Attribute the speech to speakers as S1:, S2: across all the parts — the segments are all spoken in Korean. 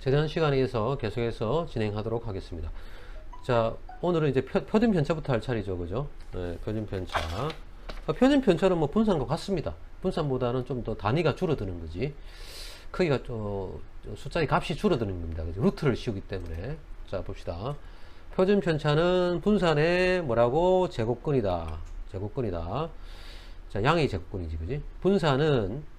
S1: 지난 시간에서 계속해서 진행하도록 하겠습니다. 자, 오늘은 이제 표준 편차부터 할 차례죠, 그죠? 네, 표준 편차. 표준 편차는 뭐 분산과 같습니다. 분산보다는 좀 더 단위가 줄어드는 거지. 크기가 숫자의 값이 줄어드는 겁니다. 그죠? 루트를 씌우기 때문에. 자, 봅시다. 표준 편차는 분산의 뭐라고? 제곱근이다. 제곱근이다. 자, 양의 제곱근이지, 그지? 분산은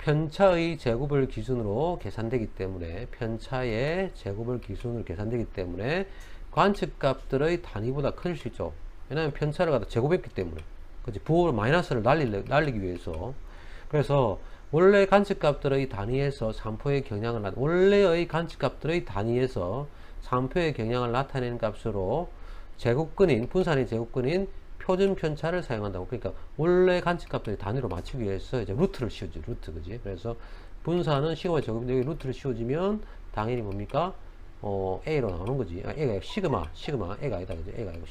S1: 편차의 제곱을 기준으로 계산되기 때문에, 편차의 제곱을 기준으로 계산되기 때문에 관측값들의 단위보다 클 수 있죠. 왜냐하면 편차를 갖다 제곱했기 때문에. 그치? 부호를 마이너스를 날리기 위해서. 그래서 원래 관측값들의 단위에서 산포의 경향을 원래의 관측값들의 단위에서 산포의 경향을 나타내는 값으로 제곱근인, 분산의 제곱근인 표준 편차를 사용한다고. 그러니까 원래 관측값들의 단위로 맞추기 위해서 이제 루트를 씌우지. 루트, 그지? 그래서 분산은 시그마 제곱인데 여기 루트를 씌워주면 당연히 뭡니까? A로 나오는 거지. A가 시그마, A가 아니다, 그지? A가 아니고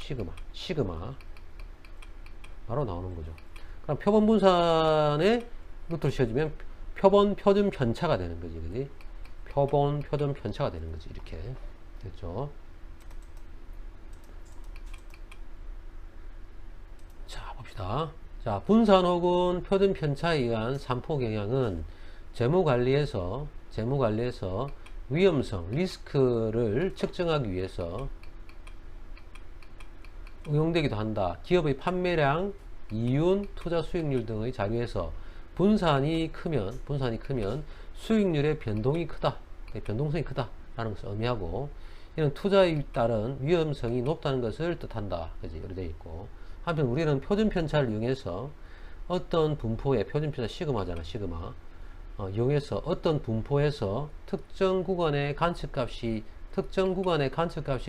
S1: 시그마 바로 나오는 거죠. 그럼 표본 분산에 루트를 씌워주면 표준 편차가 되는 거지, 그지? 표준 편차가 되는 거지. 이렇게 됐죠. 자, 봅시다. 자, 분산 혹은 표준 편차에 의한 산포 경향은 재무관리에서 위험성, 리스크를 측정하기 위해서 응용되기도 한다. 기업의 판매량, 이윤, 투자 수익률 등의 자료에서 분산이 크면 수익률의 변동이 크다. 변동성이 크다라는 것을 의미하고, 이는 투자에 따른 위험성이 높다는 것을 뜻한다. 그지? 이렇게 되어 있고. 한편 우리는 표준 편차를 이용해서 어떤 분포에, 표준 편차 시그마잖아, 시그마. 이용해서 어떤 분포에서 특정 구간의 관측값이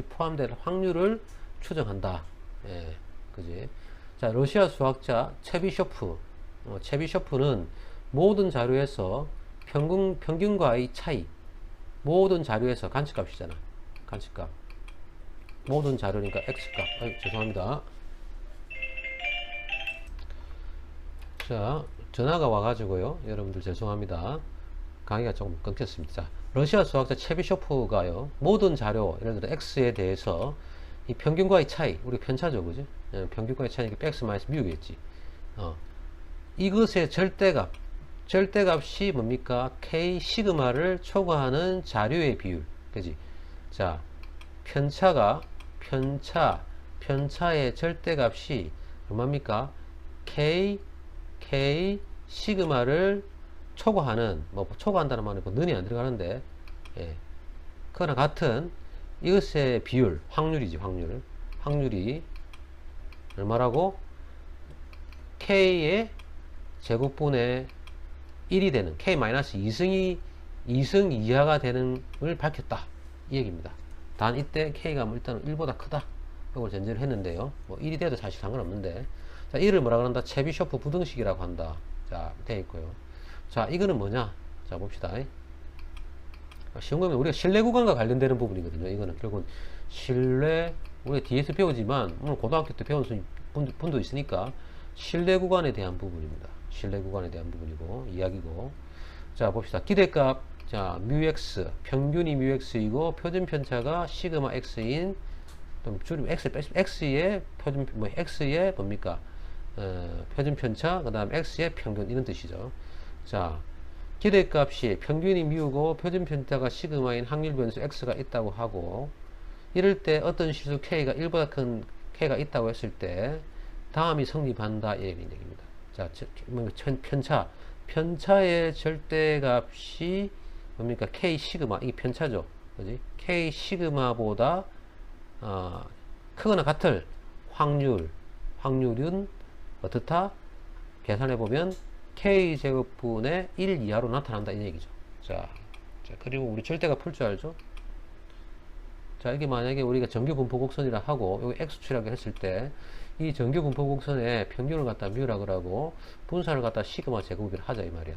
S1: 포함될 확률을 추정한다. 예, 그지? 자, 러시아 수학자 체비쇼프는 모든 자료에서 평균과의 차이, 모든 자료에서 관측값이잖아. 관측값. 모든 자료니까 x값. 죄송합니다. 자, 전화가 와가지고요. 여러분들 죄송합니다. 강의가 조금 끊겼습니다. 자, 러시아 수학자 체비쇼프가요, 모든 자료, 예를 들어 x에 대해서 이 평균과의 차이, 우리 편차죠, 그지? 평균과의 차이니까 x 마이너스 뮤겠지. 이것의 절대값이 뭡니까? k 시그마를 초과하는 자료의 비율, 그지? 자, 편차의 절대값이 얼마입니까? k 시그마를 초과하는, 초과한다는 말은 는이 안 들어가는데, 예. 그거랑 같은 이것의 비율, 확률이지, 확률이 얼마라고? k의 제곱분의 1이 되는, k-2승 이하가 되는 걸 밝혔다. 이 얘기입니다. 단 이때 k가 일단은 1보다 크다. 이걸 전제를 했는데요. 1이 돼도 사실 상관없는데. 자, 이를 뭐라 그런다? 체비쇼프 부등식이라고 한다. 자, 되어 있고요. 자, 이거는 뭐냐? 자, 봅시다. 쉬운 거면 우리가 실내 구간과 관련되는 부분이거든요. 이거는 결국은 우리가 뒤에서 배우지만 오늘 고등학교 때 배운 분도 있으니까 실내 구간에 대한 부분입니다. 실내 구간에 대한 부분이고, 이야기고. 자, 봅시다. 기대값, 자, 뮤x, 평균이 뮤x이고, 표준 편차가 시그마 x인, 줄이면 x의 x의 뭡니까? 표준 편차, 그 다음 x의 평균, 이런 뜻이죠. 자, 기대값이 평균이 뮤고 표준 편차가 시그마인 확률 변수 x가 있다고 하고, 이럴 때 어떤 실수 k가 1보다 큰 k가 있다고 했을 때 다음이 성립한다, 이 얘기입니다. 자, 편차의 절대값이 뭡니까? k 시그마, 이게 편차죠, 그지? k 시그마보다 크거나 같을 확률은 어떻다? 계산해보면 k제곱분의 1 이하로 나타난다, 이 얘기죠. 자, 그리고 우리 절대가 풀 줄 알죠? 자, 이게 만약에 우리가 정규 분포 곡선이라 하고 여기 x축이라고 했을 때 이 정규 분포 곡선에 평균을 갖다 뮤라 그러고 분산을 갖다 시그마 제곱이라 하자, 이 말이야.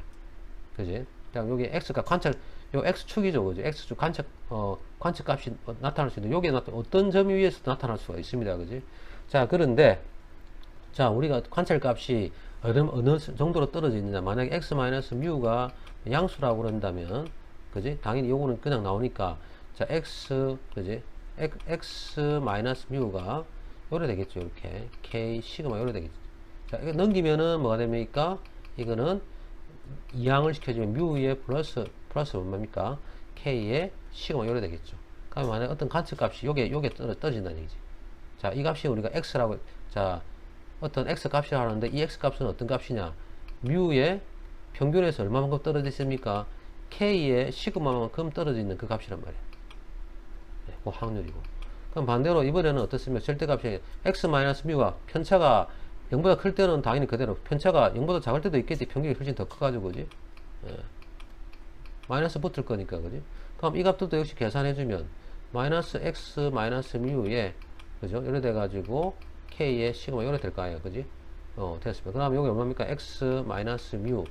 S1: 그지? 그다음 여기 x가 요 x축이죠, 그지? x축 관측값이 나타날 수 있는데, 여기에 어떤 점 위에서 나타날 수가 있습니다, 그지? 자, 그런데 자, 우리가 관찰값이 어느 정도로 떨어져 있느냐. 만약에 x-뮤가 양수라고 그런다면 그지? 당연히 요거는 그냥 나오니까, 자, x, 그지? x 마이너스 뮤가 요래 되겠죠. 이렇게. k 시그마 요래 되겠죠. 자, 이거 넘기면은 뭐가 됩니까? 이거는 이항을 시켜주면 뮤의 플러스 뭡니까? k의 시그마 요래 되겠죠. 그러면 만약에 어떤 가치 값이 요게 떨어진다는 얘기지. 자, 이 값이 우리가 x라고, 자, 어떤 x 값이라 하는데 이 x 값은 어떤 값이냐? 뮤의 평균에서 얼마만큼 떨어져 있습니까? k의 시그마만큼 떨어져 있는 그 값이란 말이야. 네, 그 확률이고. 그럼 반대로 이번에는 어떻습니까? 절대값이 x-뮤가 편차가 0보다 클 때는 당연히 그대로, 편차가 0보다 작을 때도 있겠지. 평균이 훨씬 더 커가지고, 그지? 예. 마이너스 붙을 거니까, 그지? 그럼 이 값들도 역시 계산해주면 마이너스 x 마이너스 뮤에, 그죠? 이래 돼가지고 k의 시그마 이래 될 거 아니에요, 그지? 됐습니다. 그 다음에 여기 얼마입니까? x 마이너스 뮤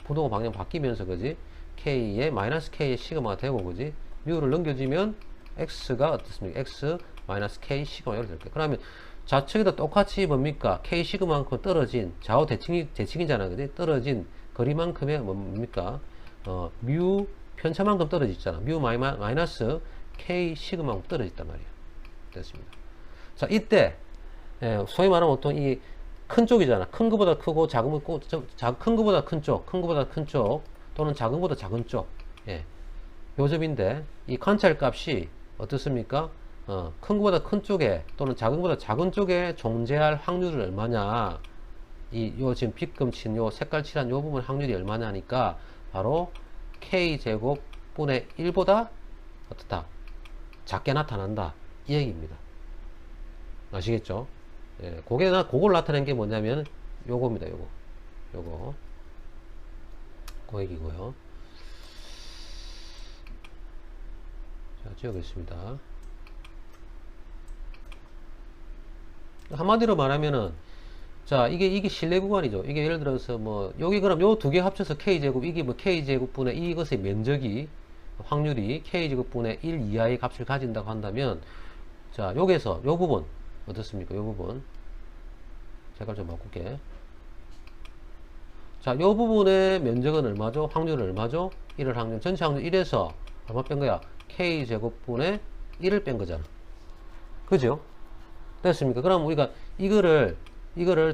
S1: 부동호 방향 바뀌면서, 그지? k의 마이너스 k의 시그마가 되고, 그지? 뮤를 넘겨주면 x가 어떻습니까? x 마이너스 k 시그마 이렇게 될 거예요. 그러면 좌측에도 똑같이 뭡니까? k 시그마만큼 떨어진 좌우 대칭이잖아, 그지? 떨어진 거리만큼의 뭡니까? 뮤 편차만큼 떨어졌잖아. 뮤 마이너스 k 시그마만큼 떨어졌단 말이야. 됐습니다. 자, 이때 소위 말하면 보통 이 큰 쪽이잖아. 큰 거보다 크고 작은 거, 큰 거보다 큰 쪽, 큰 거보다 큰 쪽, 또는 작은 거보다 작은 쪽. 예. 요점인데 이 관찰 값이 어떻습니까? 큰 거보다 큰 쪽에 또는 작은 거보다 작은 쪽에 존재할 확률은 얼마냐? 요 지금 빗금 친 요 색깔 칠한 요 부분 확률이 얼마냐 하니까 바로 k제곱 분의 1보다 어떻다? 작게 나타난다. 이 얘기입니다. 아시겠죠? 예, 그걸 나타낸 게 뭐냐면 요겁니다. 요거 그 얘기고요. 자, 지우겠습니다. 한마디로 말하면은, 자, 이게 실내 구간이죠. 이게 예를 들어서 뭐 여기 그럼 요 두 개 합쳐서 k제곱, 이게 뭐 k제곱분의 이것의 면적이, 확률이 k제곱분의 1 이하의 값을 가진다고 한다면, 자, 여기서 요 부분 어떻습니까? 요 부분 색깔 좀 바꿀게. 자, 요 부분의 면적은 얼마죠? 확률은 얼마죠? 1을 확률, 전체 확률 1에서 얼마 뺀 거야? k제곱분의 1을 뺀 거잖아. 그죠? 됐습니까? 그럼 우리가 이거를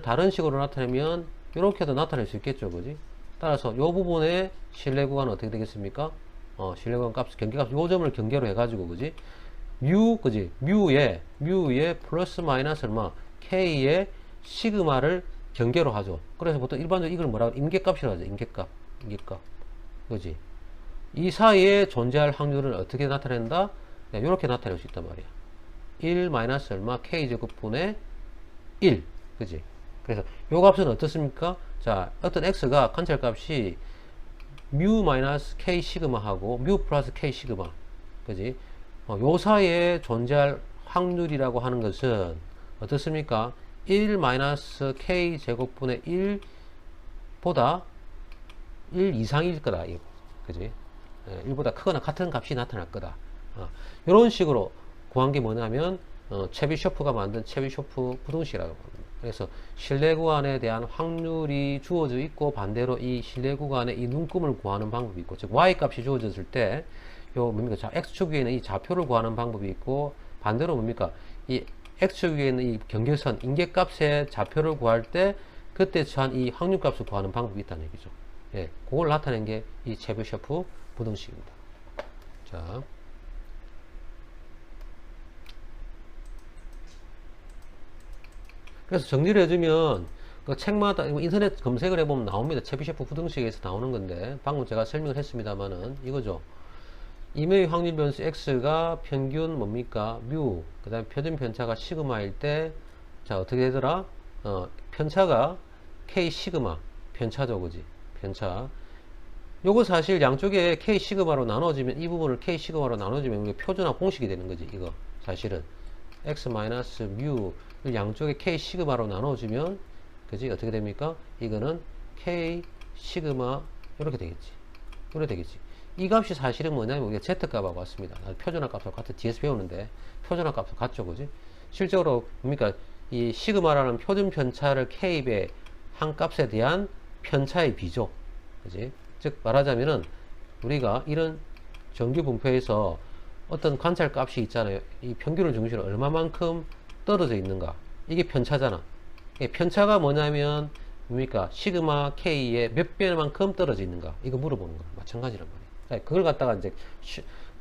S1: 다른 식으로 나타내면 이렇게도 나타낼 수 있겠죠, 그지? 따라서 요 부분의 실내 구간은 어떻게 되겠습니까? 실내 구간 값, 경계값, 요 점을 경계로 해가지고, 그지? 그지? 뮤의 플러스 마이너스 얼마? k의 시그마를 경계로 하죠. 그래서 보통 일반적으로 이걸 뭐라고? 임계값이라고 하죠. 임계값. 그지? 이 사이에 존재할 확률을 어떻게 나타낸다? 네, 이렇게 나타낼 수 있단 말이야. 1 마이너스 얼마? k제곱분의 1. 그지? 그래서 요 값은 어떻습니까? 자, 어떤 x가 관찰 값이 뮤 마이너스 k 시그마하고 뮤 플러스 k 시그마. 그지? 요 사이에 존재할 확률이라고 하는 것은 어떻습니까? 1 마이너스 k 제곱분의 1보다 1 이상일 거다. 그지? 1보다 크거나 같은 값이 나타날 거다. 이런 식으로 구한 게 뭐냐면 체비쇼프가 만든 체비쇼프 부등식이라고 합니다. 그래서 실내 구간에 대한 확률이 주어져 있고, 반대로 이 실내 구간의 이 눈금을 구하는 방법이 있고, 즉 y 값이 주어졌을 때 요 뭡니까? x축 위에 있는 이 좌표를 구하는 방법이 있고, 반대로 뭡니까? 이 x축 위에 있는 이 경계선 임계값의 좌표를 구할 때 그때 처한 이 확률값을 구하는 방법이 있다는 얘기죠. 예, 그걸 나타낸 게 이 체비쇼프 부등식입니다. 자, 그래서 정리를 해주면 그 책마다 인터넷 검색을 해보면 나옵니다. 체비셰프 부등식에서 나오는 건데, 방금 제가 설명을 했습니다만은 이거죠. 임의의 확률 변수 x가 평균 뭡니까? 뮤, 그 다음에 표준 편차가 시그마일 때, 자, 어떻게 되더라? 편차가 k 시그마, 편차죠, 그지? 편차. 요거 사실 양쪽에 k 시그마로 나눠지면, 이 부분을 k 시그마로 나눠지면 이게 표준화 공식이 되는 거지, 이거. 사실은. x 마이너스 뮤, 양쪽에 k 시그마로 나눠주면, 그지? 어떻게 됩니까? 이거는 k 시그마, 이렇게 되겠지. 이렇게 되겠지. 이 값이 사실은 뭐냐면 우리가 z값하고 같습니다. 표준화 값하고 같은 뒤에서 배우는데 표준화 값하고 같죠, 그지? 실제로 뭡니까? 이 시그마라는 표준 편차를 k배 한 값에 대한 편차의 비죠, 그지? 즉 말하자면은 우리가 이런 정규 분포에서 어떤 관찰 값이 있잖아요. 이 평균을 중심으로 얼마만큼 떨어져 있는가. 이게 편차잖아. 편차가 뭐냐면 뭡니까? 시그마 K의 몇 배만큼 떨어져 있는가. 이거 물어보는 거랑 마찬가지란 말이에요. 그걸 갖다가 이제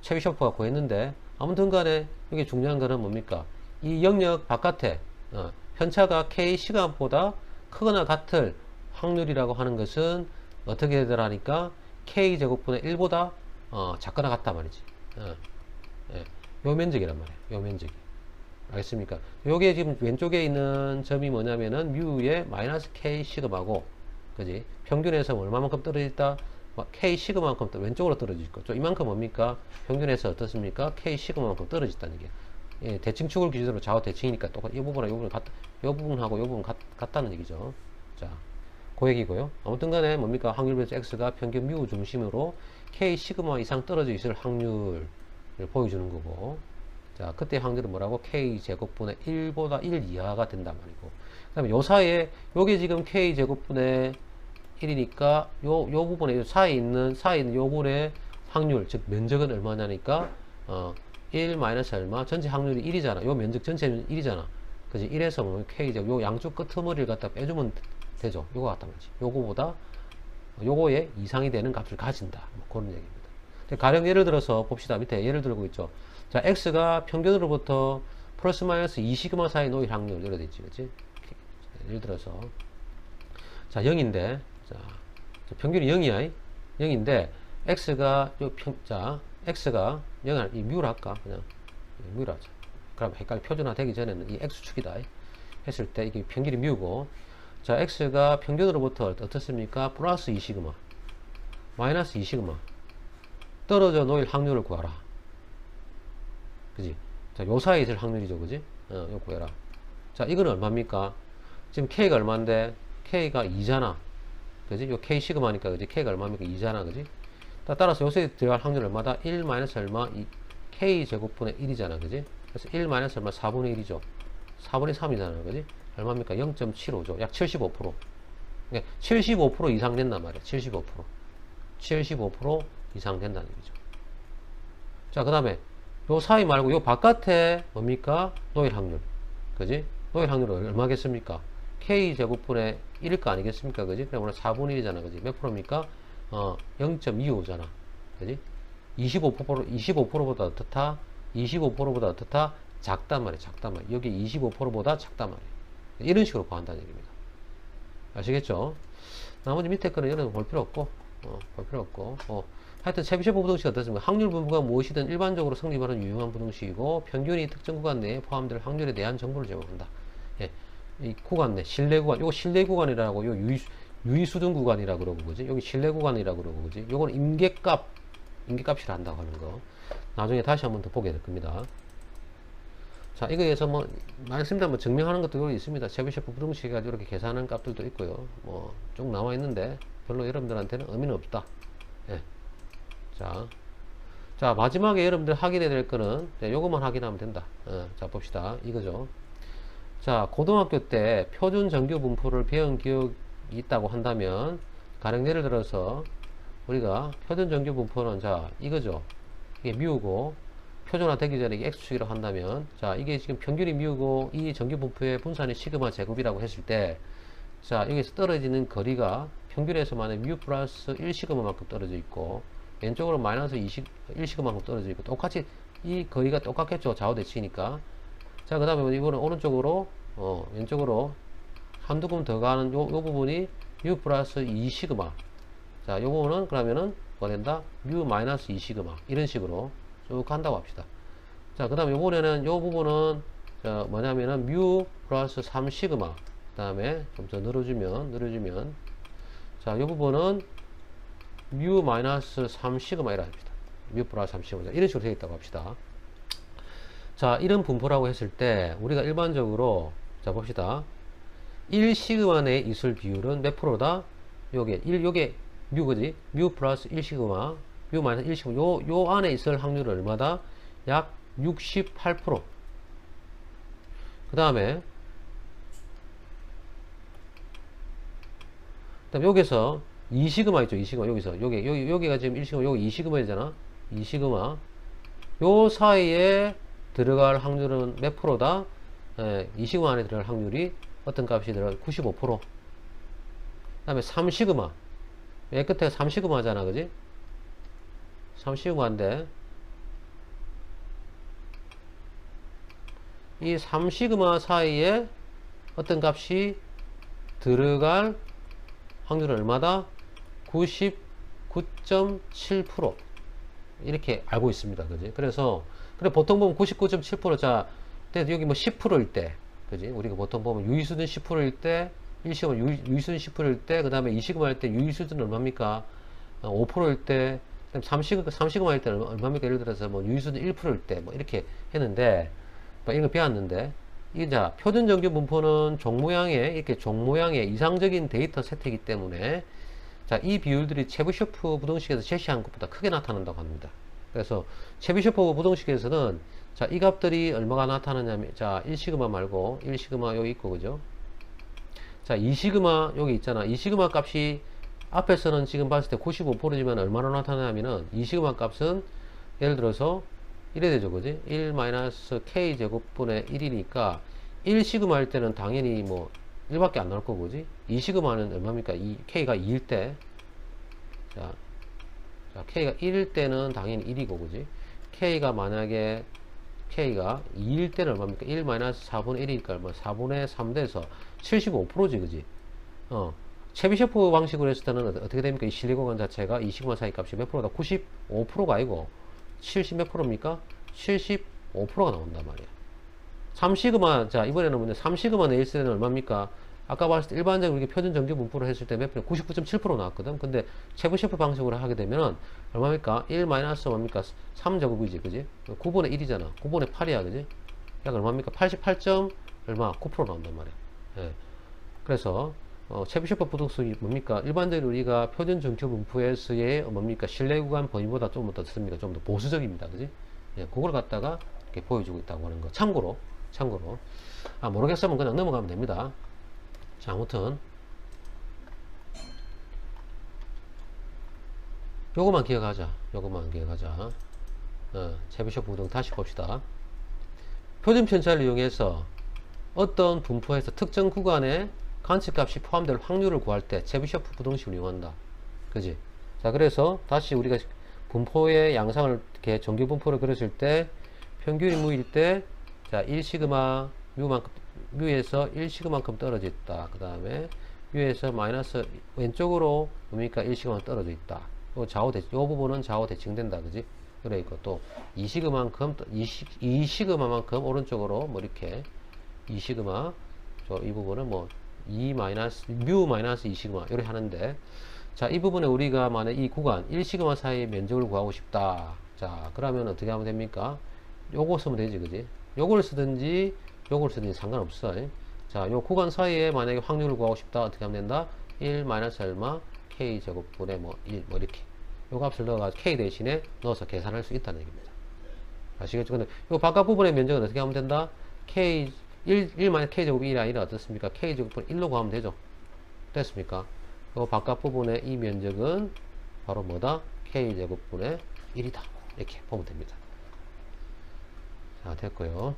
S1: 채비쇼프가 구했는데, 아무튼 간에 여기 중요한 거는 뭡니까? 이 영역 바깥에 편차가 K 시간보다 크거나 같을 확률이라고 하는 것은 어떻게 되더라니까 K제곱분의 1보다 작거나 같단 말이지. 요 면적이란 말이에요. 요 면적이. 알겠습니까? 요게 지금 왼쪽에 있는 점이 뭐냐면은 뮤의 마이너스 K 시그마고, 그지? 평균에서 얼마만큼 떨어져 있다? K 시그마만큼 왼쪽으로 떨어질 거죠. 이만큼 뭡니까? 평균에서 어떻습니까? K 시그마만큼 떨어졌다는 게. 예, 대칭축을 기준으로 좌우 대칭이니까 똑같, 이 부분하고 이 부분 이 부분하고 이 부분 같다는 얘기죠. 자, 그 얘기고요. 아무튼 간에 뭡니까? 확률 변수 X가 평균 뮤 중심으로 K 시그마 이상 떨어져 있을 확률을 보여주는 거고. 자, 그때 확률은 뭐라고? K 제곱분의 1보다 1 이하가 된단 말이고. 그 다음에 요 사이에, 요게 지금 K 제곱분의 1이니까, 요 부분에, 요 사이에 있는 요 부분의 확률, 즉, 면적은 얼마냐니까, 1 마이너스 얼마? 전체 확률이 1이잖아. 요 면적 전체는 1이잖아. 그지? 1에서 뭐 K 제곱, 요 양쪽 끄트머리를 갖다 빼주면 되죠. 요거 같단 말이지. 요거보다, 요거에 이상이 되는 값을 가진다. 뭐 그런 얘기입니다. 가령 예를 들어서 봅시다. 밑에 예를 들고 있죠. 자, X가 평균으로부터 플러스 마이너스 2시그마 사이 놓일 확률, 이렇게 되지, 그치? 예를 들어서. 자, 0인데, 자, 평균이 0이야. 0인데, X가, X가 0을, 이 뮤를 할까? 그냥, 뮤를 하자. 그럼 헷갈려. 표준화 되기 전에는 이 X축이다. 했을 때, 이게 평균이 뮤고, 자, X가 평균으로부터 어떻습니까? 플러스 2시그마, 마이너스 2시그마. 떨어져 놓일 확률을 구하라. 그지? 자, 요 사이에 있을 확률이죠. 그지? 요 구해라. 자, 이거는 얼마입니까? 지금 K가 얼마인데? K가 2잖아. 그지? 요 K 시그마니까, 그지? K가 얼마입니까? 2잖아. 그지? 따라서 요새 들어갈 확률 얼마다? 1 마이너스 얼마? K 제곱분의 1이잖아. 그지? 그래서 1 마이너스 얼마? 4분의 1이죠. 4분의 3이잖아. 그지? 얼마입니까? 0.75죠. 약 75%. 그러니까 75% 이상 된단 말이야. 75%. 75% 이상 된다는 얘기죠. 자, 그 다음에 요 사이 말고 요 바깥에 뭡니까? 노일 확률. 그지? 노일 확률은 얼마겠습니까? K 제곱분의 1일 거 아니겠습니까? 그지? 그러면 4분의 1이잖아. 그지? 몇 프로입니까? 0.25잖아. 그지? 25%보다 어떻다? 25%보다 어떻다? 작단 말이야. 작단 말이야. 여기 25%보다 작단 말이야. 이런 식으로 구한다는 얘기입니다. 아시겠죠? 나머지 밑에 거는 이런 거 볼 필요 없고, 볼 필요 없고, 하여튼 체비셰프 부등식 어떻습니까? 확률 분포가 무엇이든 일반적으로 성립하는 유용한 부등식이고, 평균이 특정 구간 내에 포함될 확률에 대한 정보를 제공한다. 예, 이 구간 내, 실내 구간, 요거 실내 구간이라고, 요 유의수준 구간이라고 그러고, 그지? 여기 실내 구간이라고 그러고, 그지? 요건 임계값이라 한다고 하는 거. 나중에 다시 한번 더 보게 될 겁니다. 자, 이거에서 뭐, 많습니다. 뭐, 증명하는 것도 있습니다. 체비셰프 부등식 해가지고 이렇게 계산하는 값들도 있고요. 뭐, 쭉 나와 있는데, 별로 여러분들한테는 의미는 없다. 예. 자, 마지막에 여러분들 확인해야 될 거는, 요것만 확인하면 된다. 자, 봅시다. 이거죠. 자, 고등학교 때 표준 정규 분포를 배운 기억이 있다고 한다면, 가령 예를 들어서, 우리가 표준 정규 분포는, 자, 이거죠. 이게 뮤고, 표준화 되기 전에 이게 X축이라고 한다면, 자, 이게 지금 평균이 뮤고, 이 정규 분포의 분산이 시그마 제곱이라고 했을 때, 자, 여기서 떨어지는 거리가 평균에서 만약 뮤 플러스 1시그마만큼 떨어져 있고, 왼쪽으로 마이너스 1시그마만큼 떨어져 있고, 똑같이 이 거리가 똑같겠죠. 좌우 대칭이니까. 자, 그 다음에 이거는 오른쪽으로, 왼쪽으로 한두 금 더 가는 요 부분이 뮤 플러스 2시그마. 자, 요 부분은 그러면은 뭐 된다? 뮤 마이너스 2시그마. 이런 식으로 쭉 한다고 합시다. 자, 그 다음에 요번에는 요 부분은 뭐냐면은 뮤 플러스 3시그마. 그 다음에 좀 더 늘어주면 자, 요 부분은 뮤 마이너스 3시그마 이라 합시다. 뮤 플러스 3시그마. 이런 식으로 되어 있다고 합시다. 자, 이런 분포라고 했을 때 우리가 일반적으로 자, 봅시다. 1시그마 내에 있을 비율은 몇 프로다? 요게 뮤, 그지? 뮤 플러스 1시그마, 뮤 마이너스 1시그마. 요 안에 있을 확률은 얼마다? 약 68%. 그 다음에 여기서 2시그마 있죠. 2시그마 여기서 여기가 지금 1시그마 여기 2시그마이잖아. 2 시그마 요 사이에 들어갈 확률은 몇 프로다? 2 시그마 안에 들어갈 확률이 어떤 값이 들어갈 95%. 그 다음에 3 시그마 맨 끝에 3 시그마잖아, 그지? 3 시그마인데 이 3 시그마 사이에 어떤 값이 들어갈 확률은 얼마다? 99.7% 이렇게 알고 있습니다. 그지? 그래서 그래 보통 보면 99.7% 자, 근데 여기 뭐 10%일 때, 그지? 우리가 보통 보면 유의수든 10%일 때, 1시그마 유의수든 10%일 때, 그 다음에 2시그마 할 때 유의수든 얼마입니까? 5%일 때, 그다음 3시그마 할 때는 얼마입니까? 예를 들어서 뭐 유의수든 1%일 때, 뭐 이렇게 했는데, 뭐 이런 거 배웠는데, 자, 표준 정규 분포는 이렇게 종 모양의 이상적인 데이터 세트이기 때문에, 자, 이 비율들이 체비쇼프 부등식에서 제시한 것보다 크게 나타난다고 합니다. 그래서 체비쇼프 부등식에서는 자, 이 값들이 얼마가 나타나냐면 자, 1시그마 말고 1시그마 여기 있고 그죠? 자, 2시그마 여기 있잖아. 2시그마 값이 앞에서는 지금 봤을 때 95%지만 얼마나 나타나냐면은 2시그마 값은 예를 들어서 이래 되죠. 그지? 1-k 제곱분의 1이니까 1시그마 할 때는 당연히 뭐 1밖에 안 나올 거고, 그지? 2시그마는 얼마입니까? K가 2일 때. 자, K가 1일 때는 당연히 1이고, 그지? K가 만약에, K가 2일 때는 얼마입니까? 1-4분의 1이니까 얼마? 4분의 3 돼서 75%지, 그지? 체비셰프 방식으로 했을 때는 어떻게 됩니까? 이 실리 공간 자체가 2시그마 사이 값이 몇 프로다? 95%가 아니고, 70 몇 프로입니까? 75%가 나온단 말이야. 3시그마, 자, 이번에는 뭔데? 3시그마 내일 때는 얼마입니까? 아까 봤을 때 일반적으로 이렇게 표준 정규 분포를 했을 때 몇 프로? 99.7% 나왔거든? 근데 체브셰프 방식으로 하게 되면은 얼마입니까? 1 마이너스 얼마입니까? 3제곱이지, 그지? 9분의 1이잖아. 9분의 8이야, 그지? 약 얼마입니까? 88. 얼마? 9% 나온단 말이야. 예. 그래서, 체브셰프 부등식이 뭡니까? 일반적으로 우리가 표준 정규 분포에서의 뭡니까? 신뢰 구간 범위보다 좀 더 씁니다. 좀 더 보수적입니다, 그지? 예, 그걸 갖다가 이렇게 보여주고 있다고 하는 거. 참고로. 모르겠으면 그냥 넘어가면 됩니다. 자, 아무튼 요거만 기억하자. 체비쇼프 부등 다시 봅시다. 표준 편차를 이용해서 어떤 분포에서 특정 구간에 관측값이 포함될 확률을 구할 때 체비쇼프 부등식을 이용한다. 그지? 자, 그래서 다시 우리가 분포의 양상을 이렇게 정규 분포를 그렸을 때 평균이 무일 때 자, 1시그마 뮤에서 1시그만큼 떨어져 있다. 그 다음에 뮤에서 마이너스 왼쪽으로 뭡니까? 1시그만 떨어져 있다. 요 부분은 좌우 대칭된다. 그지? 그래 있고 또 2시그마만큼 오른쪽으로 뭐 이렇게 2시그마 이 부분은 뭐 뮤 마이너스 2시그마 이렇게 하는데 자, 이 부분에 우리가 만약 이 구간 1시그마 사이의 면적을 구하고 싶다. 자, 그러면 어떻게 하면 됩니까? 요거 쓰면 되지, 그지? 요걸 쓰든지 상관없어. 자, 요 구간 사이에 만약에 확률을 구하고 싶다. 어떻게 하면 된다? 1 마이너스 얼마? K 제곱분의 뭐 1, 뭐 이렇게. 요 값을 넣어가지고 K 대신에 넣어서 계산할 수 있다는 얘기입니다. 아시겠죠? 근데 요 바깥 부분의 면적은 어떻게 하면 된다? K, 1 마이너스 K 제곱 1이 아니라 어떻습니까? K 제곱분 1로 구하면 되죠? 됐습니까? 요 바깥 부분의 이 면적은 바로 뭐다? K 제곱분의 1이다. 이렇게 보면 됩니다. 자, 됐고요.